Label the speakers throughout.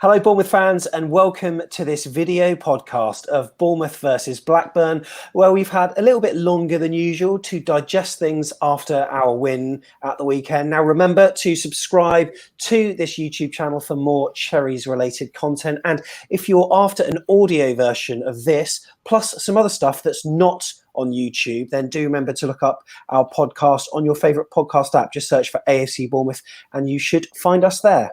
Speaker 1: Hello, Bournemouth fans, and welcome to this video podcast of Bournemouth versus Blackburn, where we've had a little bit longer than usual to digest things after our win at the weekend. Now, remember to subscribe to this YouTube channel for more Cherries-related content. And if you're after an audio version of this, plus some other stuff that's not on YouTube, then do remember to look up our podcast on your favourite podcast app. Just search for AFC Bournemouth, and you should find us there.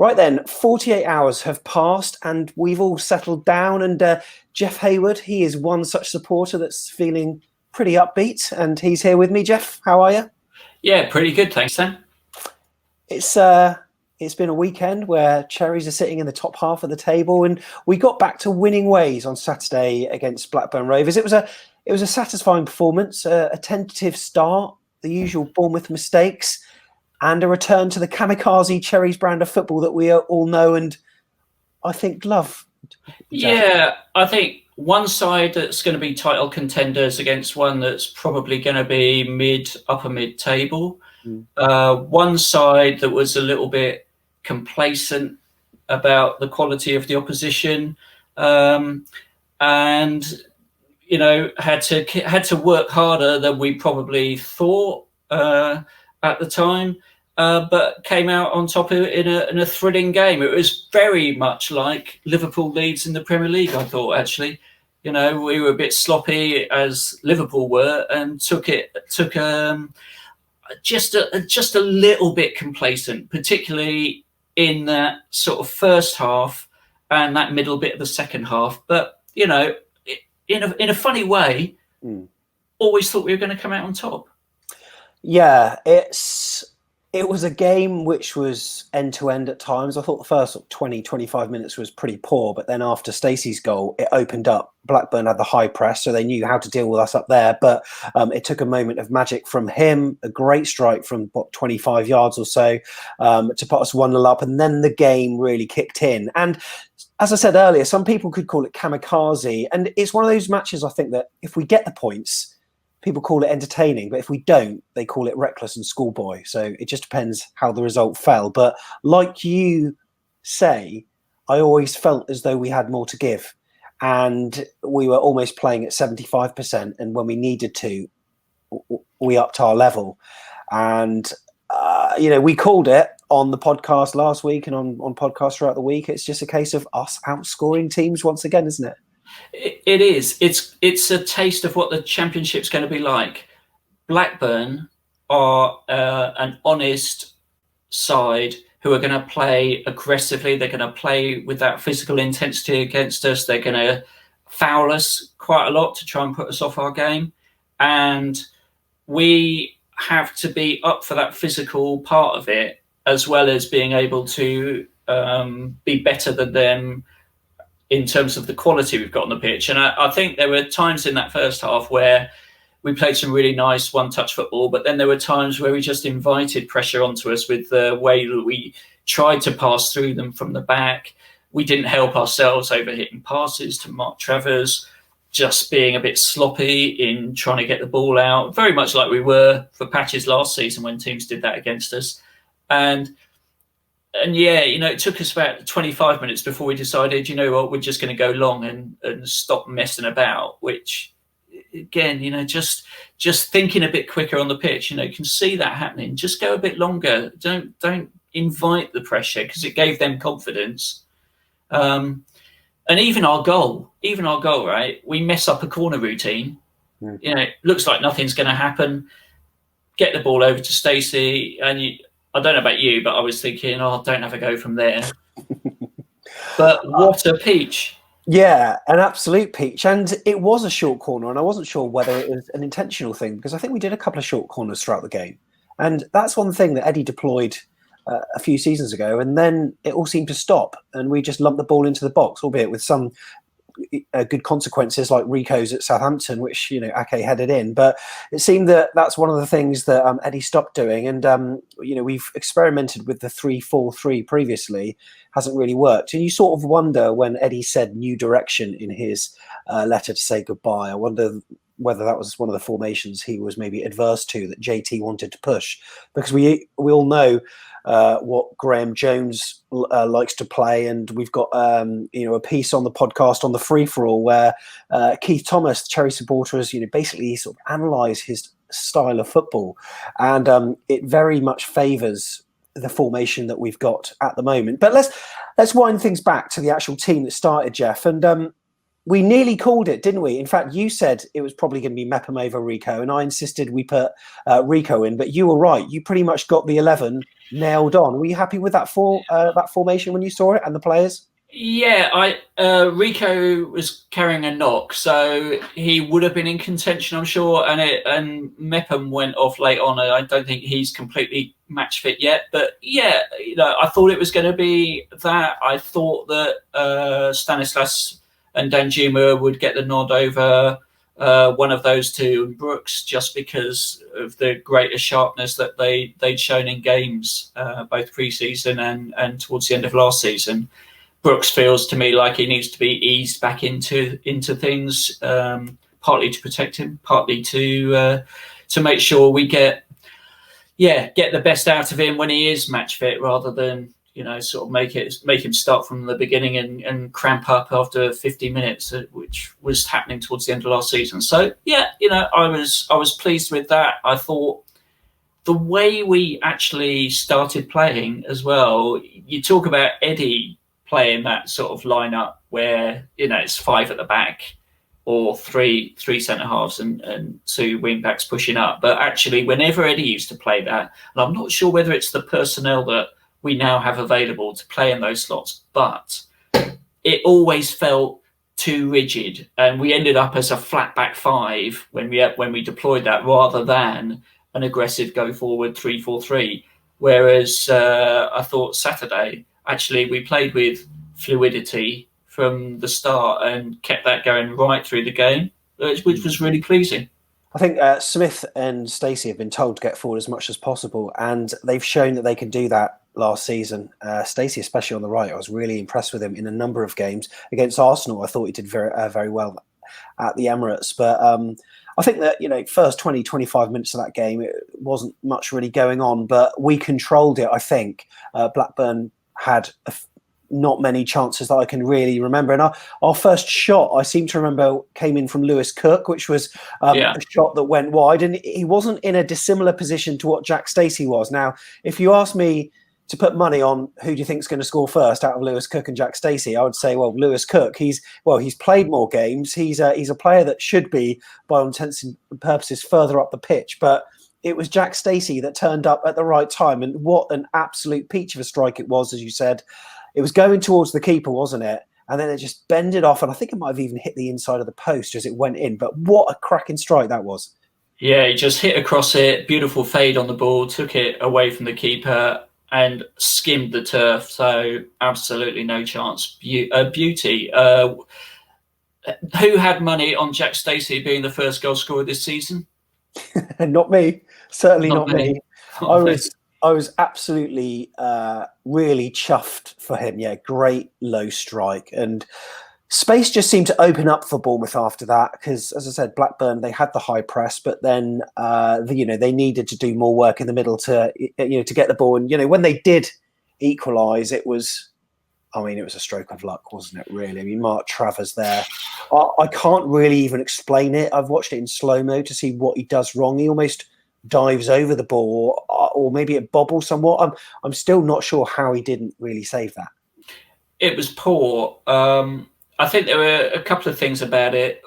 Speaker 1: Right then, 48 hours have passed and we've all settled down, and Jeff Hayward, he is one such supporter that's feeling pretty upbeat, and he's here with me. Jeff, how are you?
Speaker 2: Yeah, pretty good, thanks, Sam.
Speaker 1: It's been a weekend where Cherries are sitting in the top half of the table, and we got back to winning ways on Saturday against Blackburn Rovers. It was a satisfying performance, a tentative start, the usual Bournemouth mistakes, and a return to the kamikaze Cherries brand of football that we all know and I think love.
Speaker 2: Yeah, I think one side that's going to be title contenders against one that's probably going to be upper mid table. One side that was a little bit complacent about the quality of the opposition, and had to work harder than we probably thought at the time. But came out on top of it in a thrilling game. It was very much like Liverpool Leeds in the Premier League, I thought, actually. We were a bit sloppy as Liverpool were, and took just a little bit complacent, particularly in that sort of first half and that middle bit of the second half. But, in a funny way, always thought we were going to come out on top.
Speaker 1: Yeah, it was a game which was end-to-end at times. I thought the first 20, 25 minutes was pretty poor, but then after Stacey's goal, it opened up. Blackburn had the high press, so they knew how to deal with us up there, but it took a moment of magic from him, a great strike from 25 yards or so to put us 1-0 up, and then the game really kicked in. And as I said earlier, some people could call it kamikaze, and it's one of those matches, I think, that if we get the points, people call it entertaining, but if we don't, they call it reckless and schoolboy. So it just depends how the result fell. But like you say, I always felt as though we had more to give, and we were almost playing at 75%. And when we needed to, we upped our level. And, we called it on the podcast last week and on podcasts throughout the week. It's just a case of us outscoring teams once again, isn't it?
Speaker 2: It is. It's a taste of what the Championship's going to be like. Blackburn are an honest side who are going to play aggressively. They're going to play with that physical intensity against us. They're going to foul us quite a lot to try and put us off our game. And we have to be up for that physical part of it, as well as being able to be better than them in terms of the quality we've got on the pitch. And I think there were times in that first half where we played some really nice one-touch football, but then there were times where we just invited pressure onto us with the way that we tried to pass through them from the back. We didn't help ourselves over hitting passes to Mark Travers, just being a bit sloppy in trying to get the ball out, very much like we were for patches last season when teams did that against us. And yeah, it took us about 25 minutes before we decided, we're just going to go long and stop messing about, which, again, just thinking a bit quicker on the pitch, you can see that happening. Just go a bit longer. Don't invite the pressure, because it gave them confidence. And even our goal, right? We mess up a corner routine. It looks like nothing's going to happen. Get the ball over to Stacey, and I don't know about you, but I was thinking, don't have a go from there. But what a peach.
Speaker 1: Yeah, an absolute peach. And it was a short corner, and I wasn't sure whether it was an intentional thing, because I think we did a couple of short corners throughout the game. And that's one thing that Eddie deployed a few seasons ago, and then it all seemed to stop, and we just lumped the ball into the box, albeit with some good consequences, like Rico's at Southampton, which Ake headed in. But it seemed that that's one of the things that Eddie stopped doing, and we've experimented with the 3-4-3 previously, hasn't really worked. And you sort of wonder, when Eddie said new direction in his letter to say goodbye, I wonder whether that was one of the formations he was maybe adverse to that JT wanted to push, because we all know what Graham Jones likes to play, and we've got a piece on the podcast on the free for all where Keith Thomas, the Cherry supporter, has basically sort of analysed his style of football, and it very much favours the formation that we've got at the moment. But let's wind things back to the actual team that started, Jeff, and we nearly called it, didn't we? In fact, you said it was probably going to be Mepham over Rico, and I insisted we put Rico in, but you were right. You pretty much got the 11 nailed on. Were you happy with that formation when you saw it and the players?
Speaker 2: Yeah, Rico was carrying a knock, so he would have been in contention, I'm sure. And Mepham went off late on. I don't think he's completely match fit yet, but yeah, I thought it was going to be that. I thought that Stanislas and Danjuma would get the nod over one of those two, and Brooks, just because of the greater sharpness that they'd shown in games, both pre-season and towards the end of last season. Brooks feels to me like he needs to be eased back into things, partly to protect him, partly to make sure we get the best out of him when he is match fit, rather than sort of make him start from the beginning and cramp up after 50 minutes, which was happening towards the end of last season. So yeah, I was pleased with that. I thought the way we actually started playing as well. You talk about Eddie playing that sort of lineup where it's 5 at the back or three centre halves and 2 wing backs pushing up. But actually, whenever Eddie used to play that, and I'm not sure whether it's the personnel that we now have available to play in those slots, but it always felt too rigid, and we ended up as a flat back 5 when we deployed that, rather than an aggressive go forward 3-4-3. Whereas I thought Saturday, actually, we played with fluidity from the start and kept that going right through the game, which was really pleasing.
Speaker 1: I think Smith and Stacey have been told to get forward as much as possible, and they've shown that they can do that last season. Stacey, especially on the right, I was really impressed with him in a number of games. Against Arsenal, I thought he did very well at the Emirates. But I think that, first 20, 25 minutes of that game, it wasn't much really going on, but we controlled it, I think. Blackburn had not many chances that I can really remember. And our first shot, I seem to remember, came in from Lewis Cook, which was a shot that went wide. And he wasn't in a dissimilar position to what Jack Stacey was. Now, if you ask me to put money on who do you think is going to score first out of Lewis Cook and Jack Stacey, I would say, well, Lewis Cook. He's played more games. He's a player that should be, by all intents and purposes, further up the pitch. But it was Jack Stacey that turned up at the right time, and what an absolute peach of a strike it was, as you said. It was going towards the keeper, wasn't it? And then it just bended off, and I think it might have even hit the inside of the post as it went in. But what a cracking strike that was. Yeah,
Speaker 2: he just hit across it, beautiful fade on the ball, took it away from the keeper and skimmed the turf. So absolutely no chance. Beauty. Who had money on Jack Stacey being the first goal scorer this season?
Speaker 1: Not me. Certainly not me. I was absolutely really chuffed for him. Yeah, great low strike. And space just seemed to open up for Bournemouth after that because, as I said, Blackburn, they had the high press, but then, they needed to do more work in the middle to get the ball. And, when they did equalise, it was a stroke of luck, wasn't it, really? I mean, Mark Travers there. I can't really even explain it. I've watched it in slow-mo to see what he does wrong. He almost dives over the ball, or maybe it bobbles somewhat. I'm still not sure how he didn't really save that.
Speaker 2: It was poor. I think there were a couple of things about it.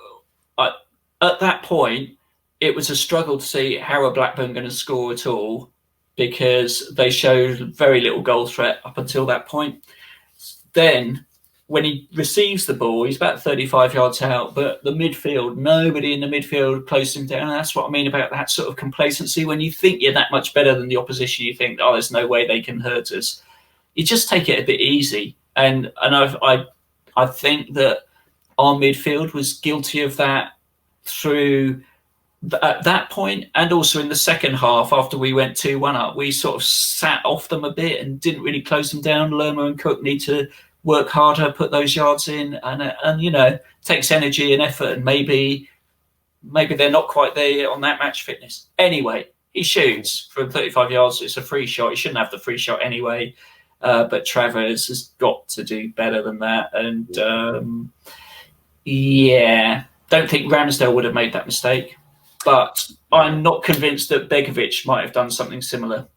Speaker 2: At that point, it was a struggle to see how are Blackburn going to score at all, because they showed very little goal threat up until that point. Then, when he receives the ball, he's about 35 yards out, but the midfield, nobody in the midfield closed him down. And that's what I mean about that sort of complacency. When you think you're that much better than the opposition, you think, oh, there's no way they can hurt us. You just take it a bit easy. And I think that our midfield was guilty of that through at that point, and also in the second half after we went 2-1 up. We sort of sat off them a bit and didn't really close them down. Lerma and Cook need to work harder, put those yards in, and takes energy and effort, and maybe maybe they're not quite there on that match fitness. Anyway, he shoots from 35 yards. It's a free shot. He shouldn't have the free shot anyway. But Travers has got to do better than that. And don't think Ramsdale would have made that mistake. But I'm not convinced that Begovic might have done something similar.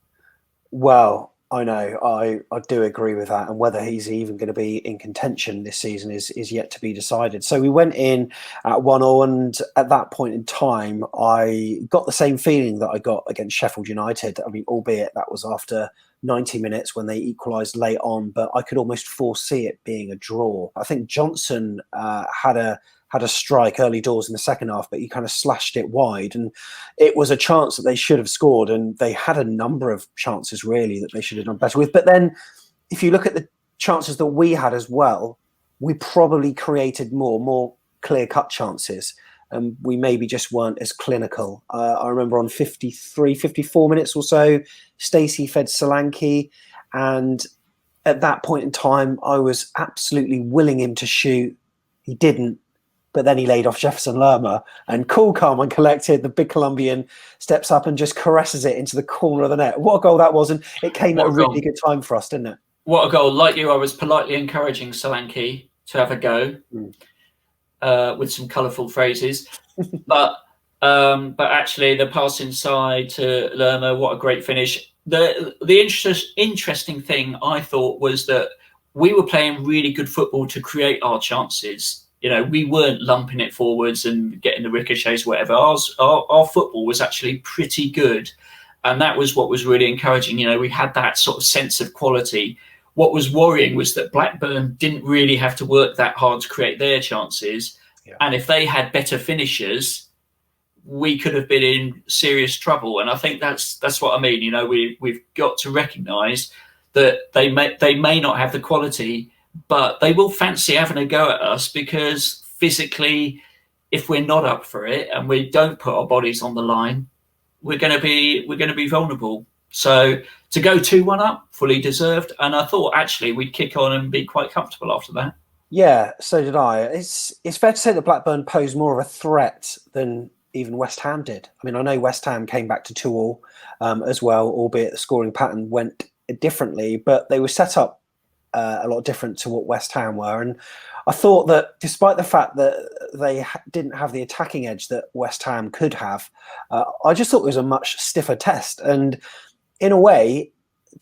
Speaker 1: Well, I know, I do agree with that, and whether he's even going to be in contention this season is yet to be decided. So we went in at 1-0, and at that point in time, I got the same feeling that I got against Sheffield United. I mean, albeit that was after 90 minutes when they equalised late on, but I could almost foresee it being a draw. I think Johnson had a strike early doors in the second half, but he kind of slashed it wide, and it was a chance that they should have scored, and they had a number of chances really that they should have done better with. But then if you look at the chances that we had as well, we probably created more clear-cut chances, and we maybe just weren't as clinical. I remember on 54 minutes or so, Stacey fed Solanke, and at that point in time, I was absolutely willing him to shoot. He didn't. But then he laid off Jefferson Lerma, and cool, calm and collected, the big Colombian steps up and just caresses it into the corner of the net. What a goal that was, and it came at a really good time for us, didn't it?
Speaker 2: What a goal. Like you, I was politely encouraging Solanke to have a go with some colourful phrases. but actually, the pass inside to Lerma, what a great finish. The interesting thing, I thought, was that we were playing really good football to create our chances. You know, we weren't lumping it forwards and getting the ricochets, whatever. Our football was actually pretty good. And that was what was really encouraging. You know, we had that sort of sense of quality. What was worrying was that Blackburn didn't really have to work that hard to create their chances. Yeah. And if they had better finishers, we could have been in serious trouble. And I think that's what I mean. You know, we've got to recognise that they may not have the quality, but they will fancy having a go at us, because physically, if we're not up for it and we don't put our bodies on the line, we're going to be vulnerable. So to go 2-1 up, fully deserved. And I thought actually we'd kick on and be quite comfortable after that.
Speaker 1: Yeah, so did I. It's fair to say that Blackburn posed more of a threat than even West Ham did. I mean, I know West Ham came back to 2-2 as well, albeit the scoring pattern went differently, but they were set up a lot different to what West Ham were. And I thought that despite the fact that they didn't have the attacking edge that West Ham could have, I just thought it was a much stiffer test. And in a way,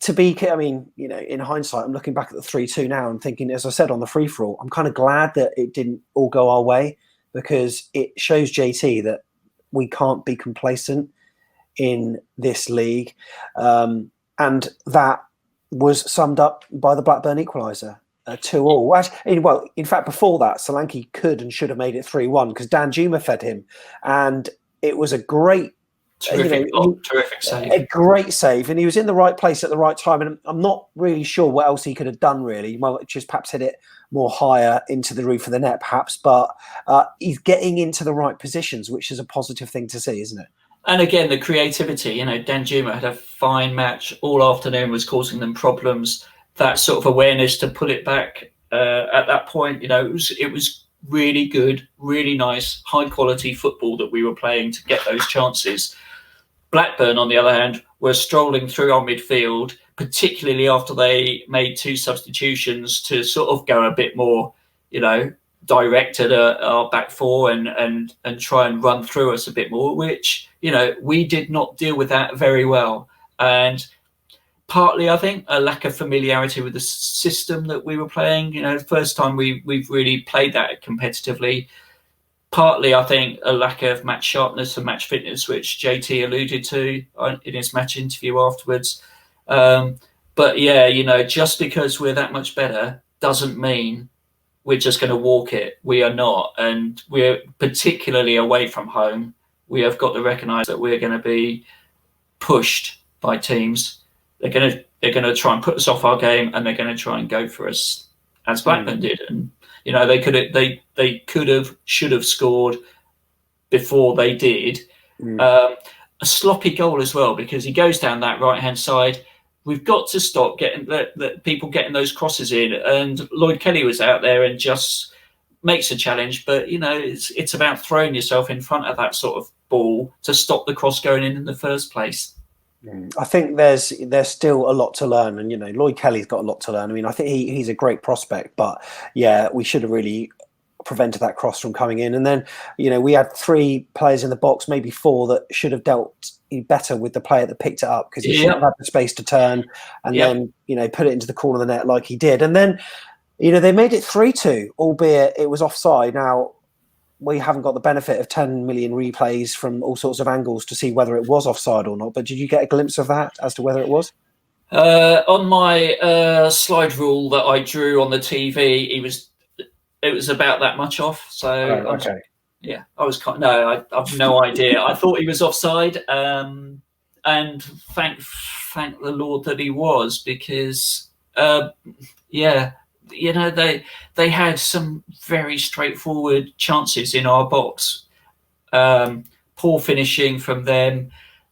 Speaker 1: I mean, you know, in hindsight, I'm looking back at the 3-2 now and thinking, as I said on the free-for-all, I'm kind of glad that it didn't all go our way, because it shows JT that we can't be complacent in this league. And that was summed up by the Blackburn equaliser, 2-2. Well, in fact, before that, Solanke could and should have made it 3-1 because Danjuma fed him, and it was a great,
Speaker 2: terrific save.
Speaker 1: A great save, and he was in the right place at the right time. And I'm not really sure what else he could have done. Really, well, just perhaps hit it more higher into the roof of the net, perhaps. But he's getting into the right positions, which is a positive thing to see, isn't it?
Speaker 2: And again, the creativity, you know, Danjuma had a fine match all afternoon, was causing them problems. That sort of awareness to pull it back at that point, you know, it was really good, really nice, high quality football that we were playing to get those chances. Blackburn, on the other hand, were strolling through our midfield, particularly after they made 2 substitutions to sort of go a bit more, you know, direct at our back four and try and run through us a bit more, which, you know, we did not deal with that very well. And partly, I think, a lack of familiarity with the system that we were playing. You know, the first time we've really played that competitively. Partly, I think, a lack of match sharpness and match fitness, which JT alluded to in his match interview afterwards. But yeah, you know, just because we're that much better doesn't mean we're just going to walk it. We are not. And we're particularly away from home. We have got to recognise that we're going to be pushed by teams. They're going to try and put us off our game, and they're going to try and go for us, as Blackburn did. And you know, they should have scored before they did. A sloppy goal as well, because he goes down that right hand side. We've got to stop getting the people getting those crosses in. And Lloyd Kelly was out there and just makes a challenge, but it's about throwing yourself in front of that sort of ball to stop the cross going in the first place.
Speaker 1: I think there's still a lot to learn, and Lloyd Kelly's got a lot to learn. I mean, I think he's a great prospect, but yeah, we should have really prevented that cross from coming in. And then we had 3 players in the box, maybe 4, that should have dealt better with the player that picked it up, because he should have had the space to turn and then put it into the corner of the net like he did. And then they made it 3-2, albeit it was offside. Now, we haven't got the benefit of 10 million replays from all sorts of angles to see whether it was offside or not. But did you get a glimpse of that as to whether it was?
Speaker 2: On my slide rule that I drew on the TV, it was about that much off. So
Speaker 1: okay.
Speaker 2: I have no idea. I thought he was offside, and thank the Lord that he was, because they had some very straightforward chances in our box. Poor finishing from them,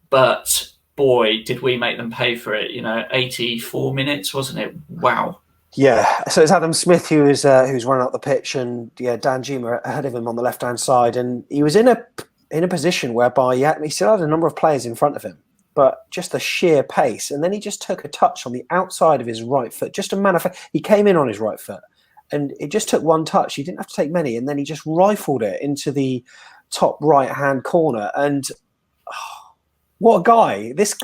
Speaker 2: but boy, did we make them pay for it. 84 minutes, wasn't it? Wow.
Speaker 1: Yeah, so it's Adam Smith who was running up the pitch, and Danjuma ahead of him on the left-hand side, and he was in a position whereby he still had a number of players in front of him, but just the sheer pace, and then he just took a touch on the outside of his right foot, just he came in on his right foot, and it just took one touch. He didn't have to take many, and then he just rifled it into the top right-hand corner, and what a guy! This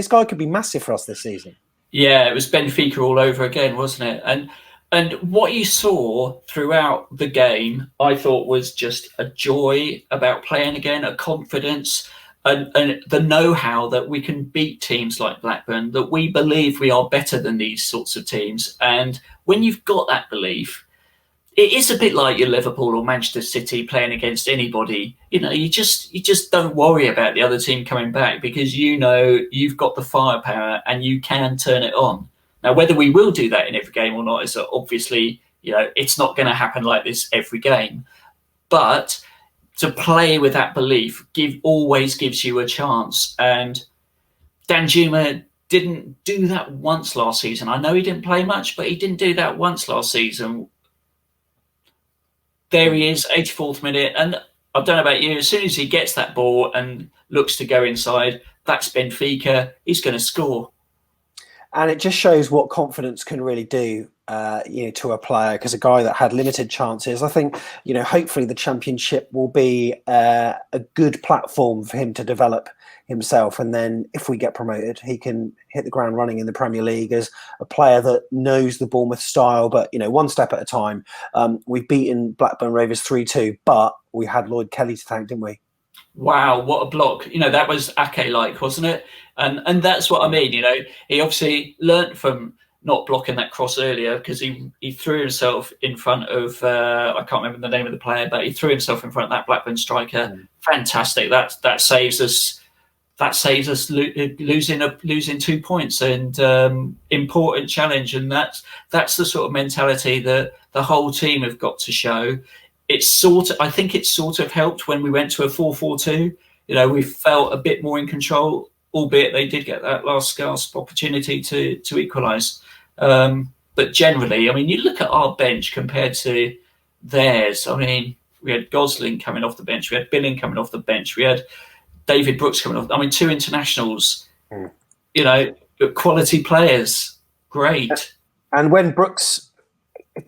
Speaker 1: guy could be massive for us this season.
Speaker 2: Yeah, it was Benfica all over again, wasn't it? And what you saw throughout the game, I thought, was just a joy about playing again, a confidence, and the know-how that we can beat teams like Blackburn, that we believe we are better than these sorts of teams. And when you've got that belief, it is a bit like your Liverpool or Manchester City playing against anybody. You just don't worry about the other team coming back, because you've got the firepower and you can turn it on. Now, whether we will do that in every game or not is obviously, it's not going to happen like this every game. But to play with that belief always gives you a chance. And Danjuma didn't do that once last season. I know he didn't play much, but he didn't do that once last season. There he is, 84th minute. And I don't know about you, as soon as he gets that ball and looks to go inside, that's Benfica. He's going to score.
Speaker 1: And it just shows what confidence can really do, to a player, because a guy that had limited chances, I think, hopefully the Championship will be a good platform for him to develop himself. And then if we get promoted, he can hit the ground running in the Premier League as a player that knows the Bournemouth style, but, one step at a time. We've beaten Blackburn Rovers 3-2, but we had Lloyd Kelly to thank, didn't we?
Speaker 2: Wow, what a block. That was Ake-like, wasn't it? And that's what I mean, he obviously learnt from not blocking that cross earlier, because he threw himself in front of, I can't remember the name of the player, but he threw himself in front of that Blackburn striker. Fantastic. That saves us. That saves us losing 2 points, and important challenge. And that's the sort of mentality that the whole team have got to show. I think it sort of helped when we went to a 4-4-2. We felt a bit more in control, albeit they did get that last gasp opportunity to equalise. But generally, you look at our bench compared to theirs. We had Gosling coming off the bench, we had Billing coming off the bench, we had David Brooks coming off. 2 internationals, quality players. Great.
Speaker 1: And when Brooks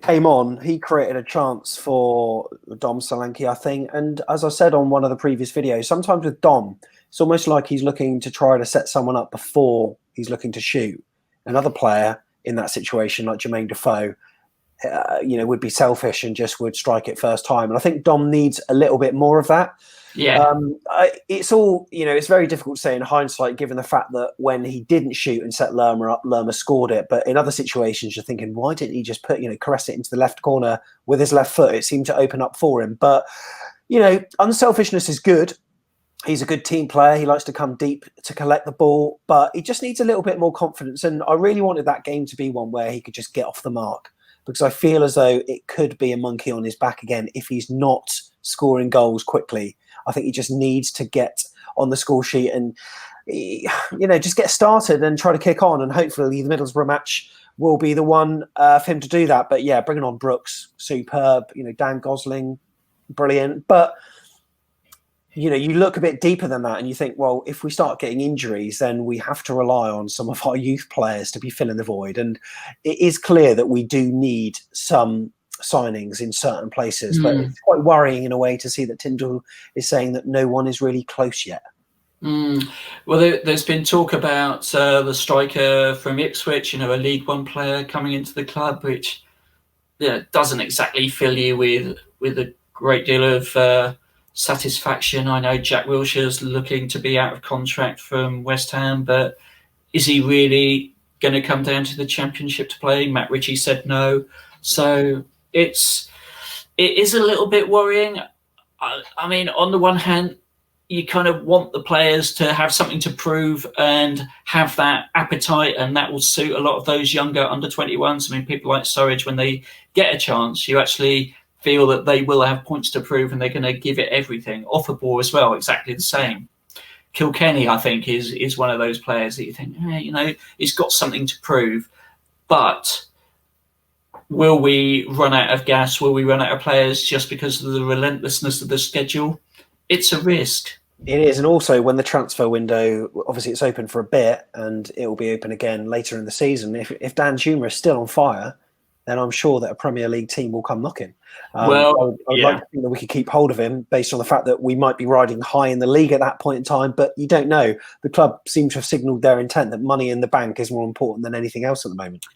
Speaker 1: came on, he created a chance for Dom Solanke, I think. And as I said on one of the previous videos, sometimes with Dom, it's almost like he's looking to try to set someone up before he's looking to shoot. Another player in that situation, like Jermaine Defoe, would be selfish and just would strike it first time. And I think Dom needs a little bit more of that.
Speaker 2: Yeah.
Speaker 1: It's all, it's very difficult to say in hindsight, given the fact that when he didn't shoot and set Lerma up, Lerma scored it. But in other situations, you're thinking, why didn't he just caress it into the left corner with his left foot? It seemed to open up for him. But, unselfishness is good. He's a good team player. He likes to come deep to collect the ball, but he just needs a little bit more confidence. And I really wanted that game to be one where he could just get off the mark, because I feel as though it could be a monkey on his back again if he's not scoring goals quickly. I think he just needs to get on the score sheet. And, just get started and try to kick on, and hopefully the Middlesbrough match will be the one for him to do that. But yeah, bringing on Brooks, superb. Dan Gosling, brilliant. But you look a bit deeper than that, and you think, well, if we start getting injuries, then we have to rely on some of our youth players to be filling the void. And it is clear that we do need some signings in certain places, but it's quite worrying in a way to see that Tyndall is saying that no one is really close yet.
Speaker 2: Well, there's been talk about the striker from Ipswich, a League One player coming into the club, which doesn't exactly fill you with a great deal of satisfaction. I know Jack Wilshire's looking to be out of contract from West Ham, but is he really going to come down to the Championship to play? Matt Ritchie said no, so it is a little bit worrying. I mean, on the one hand, you kind of want the players to have something to prove and have that appetite, and that will suit a lot of those younger under-21s. I mean, people like Surridge, when they get a chance, you actually feel that they will have points to prove and they're going to give it everything. Off the ball as well, exactly the same. Kilkenny, I think, is one of those players that you think, he's got something to prove. But will we run out of gas? Will we run out of players just because of the relentlessness of the schedule? It's a risk.
Speaker 1: It is, and also when the transfer window, obviously it's open for a bit and it will be open again later in the season. If Danjuma is still on fire, then I'm sure that a Premier League team will come knocking. I would like to think that we could keep hold of him based on the fact that we might be riding high in the league at that point in time, but you don't know. The club seem to have signalled their intent that money in the bank is more important than anything else at the moment.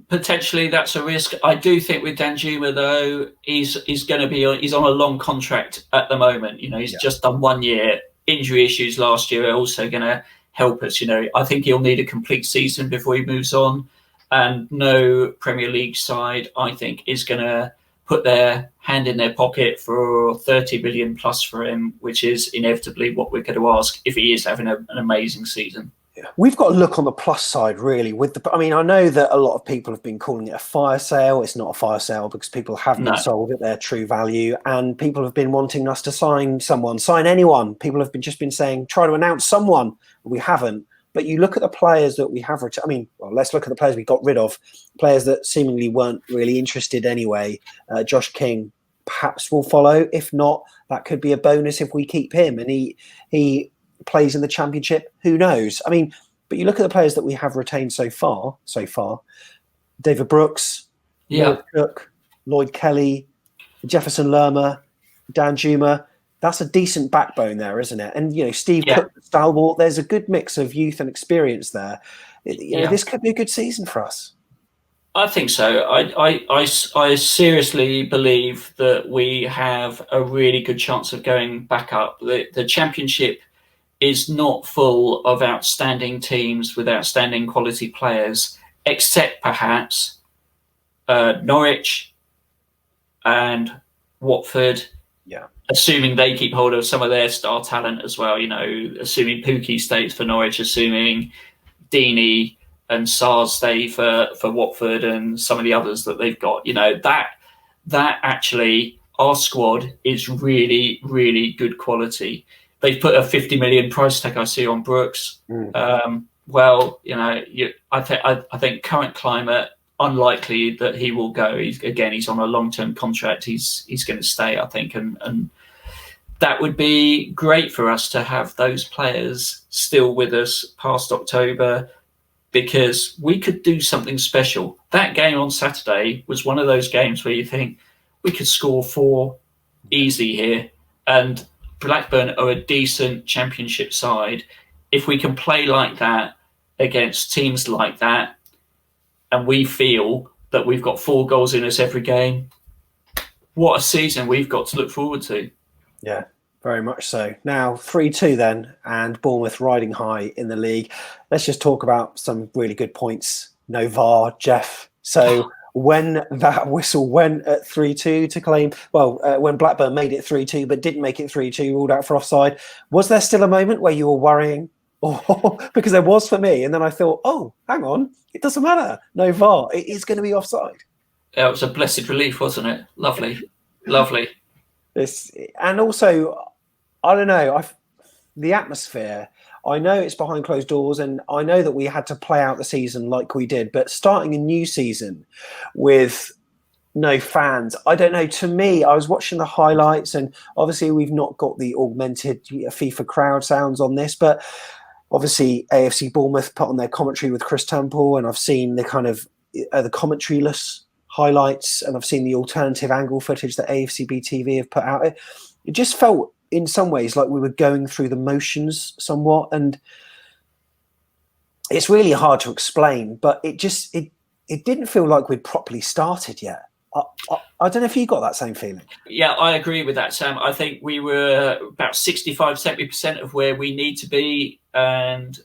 Speaker 2: Potentially, that's a risk. I do think with Danjuma, though, he's on a long contract at the moment. He's just done 1 year. Injury issues last year are also going to help us. I think he'll need a complete season before he moves on. And no Premier League side, I think, is going to put their hand in their pocket for 30 million plus for him, which is inevitably what we're going to ask if he is having an amazing season.
Speaker 1: We've got to look on the plus side, really. I know that a lot of people have been calling it a fire sale. It's not a fire sale because people have been sold at their true value, and people have been wanting us to sign anyone. People have just been saying, try to announce someone. We haven't. But you look at the players that we have let's look at the players we got rid of, players that seemingly weren't really interested anyway. Josh King perhaps will follow. If not, that could be a bonus if we keep him. And he plays in the Championship, who knows? But you look at the players that we have retained so far, David Brooks, Lloyd Cook, Lloyd Kelly, Jefferson Lerma, Danjuma. That's a decent backbone there, isn't it? And, Steve Cook, stalwart, there's a good mix of youth and experience there. This could be a good season for us.
Speaker 2: I think so. I seriously believe that we have a really good chance of going back up. The Championship is not full of outstanding teams with outstanding quality players, except perhaps Norwich and Watford. Yeah, assuming they keep hold of some of their star talent as well. Assuming Pookie stays for Norwich, assuming Deeney and Sars stay for Watford, and some of the others that they've got. That actually, our squad is really, really good quality. They've put a 50 million price tag, I see, on Brooks. I think current climate, unlikely that he will go. He's on a long-term contract. He's going to stay, I think, and that would be great for us to have those players still with us past October, because we could do something special. That game on Saturday was one of those games where you think we could score 4 easy here, and Blackburn are a decent Championship side. If we can play like that against teams like that, and we feel that we've got 4 goals in us every game, what a season we've got to look forward to.
Speaker 1: Yeah, very much so. Now, 3-2 then, and Bournemouth riding high in the league. Let's just talk about some really good points. No VAR, Jeff. So when that whistle went at 3-2 to claim, when Blackburn made it 3-2 but didn't make it 3-2, ruled out for offside, was there still a moment where you were worrying? Because there was for me, and then I thought, oh, hang on, it doesn't matter. No VAR, it is going to be offside.
Speaker 2: Yeah, it was a blessed relief, wasn't it? Lovely.
Speaker 1: And also, I don't know, the atmosphere. I know it's behind closed doors, and I know that we had to play out the season like we did, but starting a new season with no fans, I don't know. To me, I was watching the highlights, and obviously we've not got the augmented FIFA crowd sounds on this, but obviously AFC Bournemouth put on their commentary with Chris Temple, and I've seen the kind of the commentary-less highlights, and I've seen the alternative angle footage that AFCB TV have put out. It just felt in some ways like we were going through the motions somewhat, and it's really hard to explain, but it didn't feel like we'd properly started yet. I don't know if you got that same feeling.
Speaker 2: Yeah, I agree with that, Sam. I think we were about 65-70% of where we need to be, and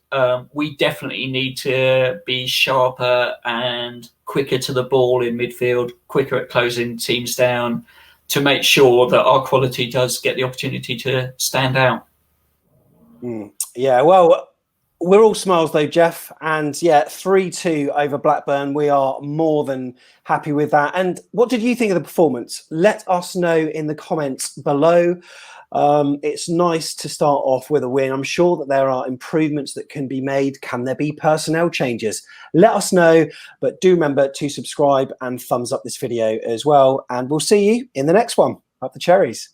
Speaker 2: we definitely need to be sharper and quicker to the ball in midfield, quicker at closing teams down, to make sure that our quality does get the opportunity to stand out.
Speaker 1: Yeah, well, we're all smiles though, Jeff. And yeah, 3-2 over Blackburn. We are more than happy with that. And what did you think of the performance? Let us know in the comments below. It's nice to start off with a win. I'm sure that there are improvements that can be made. Can there be personnel changes? Let us know, but do remember to subscribe and thumbs up this video as well. And we'll see you in the next one. Up the Cherries.